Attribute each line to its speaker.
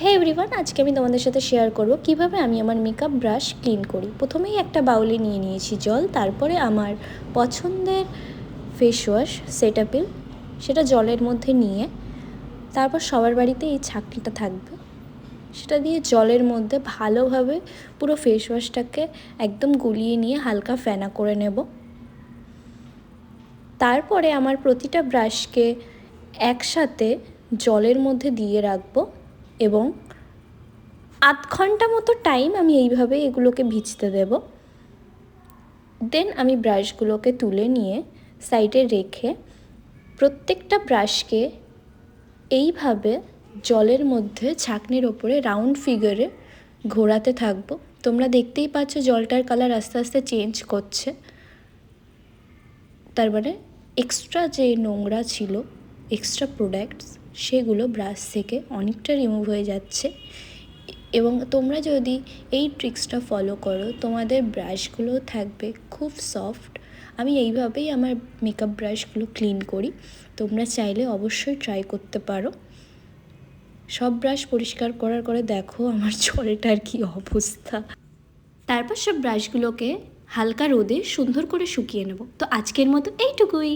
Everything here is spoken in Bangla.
Speaker 1: হে এভরিওয়ান, আজকে আমি তোমাদের সাথে শেয়ার করব কিভাবে আমি আমার মেকআপ ব্রাশ ক্লিন করি। প্রথমেই একটা বাউলে নিয়ে নিয়েছি জল, তারপরে আমার পছন্দের ফেস ওয়াশ সেটাপিল সেটা জলের মধ্যে নিয়ে তারপর সবার বাড়িতে এই ছাঁকনিটা থাকবে, সেটা দিয়ে জলের মধ্যে ভালোভাবে পুরো ফেস ওয়াশটাকে একদম গুলিয়ে নিয়ে হালকা ফেনা করে নেব। তারপরে আমার প্রতিটা ব্রাশকে একসাথে জলের মধ্যে দিয়ে রাখবো এবং আধ ঘন্টা মতো টাইম আমি এইভাবে এগুলোকে ভিজতে দেব। দেন আমি ব্রাশগুলোকে তুলে নিয়ে সাইডে রেখে প্রত্যেকটা ব্রাশকে এইভাবে জলের মধ্যে ছাঁকনির ওপরে রাউন্ড ফিগারে ঘোরাতে থাকবো। তোমরা দেখতেই পাচ্ছ জলটার কালার আস্তে আস্তে চেঞ্জ করছে, তার মানে এক্সট্রা যে নোংরা ছিল, এক্সট্রা প্রোডাক্টস, সেগুলো ব্রাশ থেকে অনেকটা রিমুভ হয়ে যাচ্ছে। এবং তোমরা যদি এই ট্রিক্সটা ফলো করো তোমাদের ব্রাশগুলো থাকবে খুব সফট। আমি এইভাবেই আমার মেকআপ ব্রাশগুলো ক্লিন করি, তোমরা চাইলে অবশ্যই ট্রাই করতে পারো। সব ব্রাশ পরিষ্কার করার পরে দেখো আমার জলটার কি অবস্থা। তারপর সব ব্রাশগুলোকে হালকা রোদে সুন্দর করে শুকিয়ে নেব। তো আজকের মতো এইটুকুই।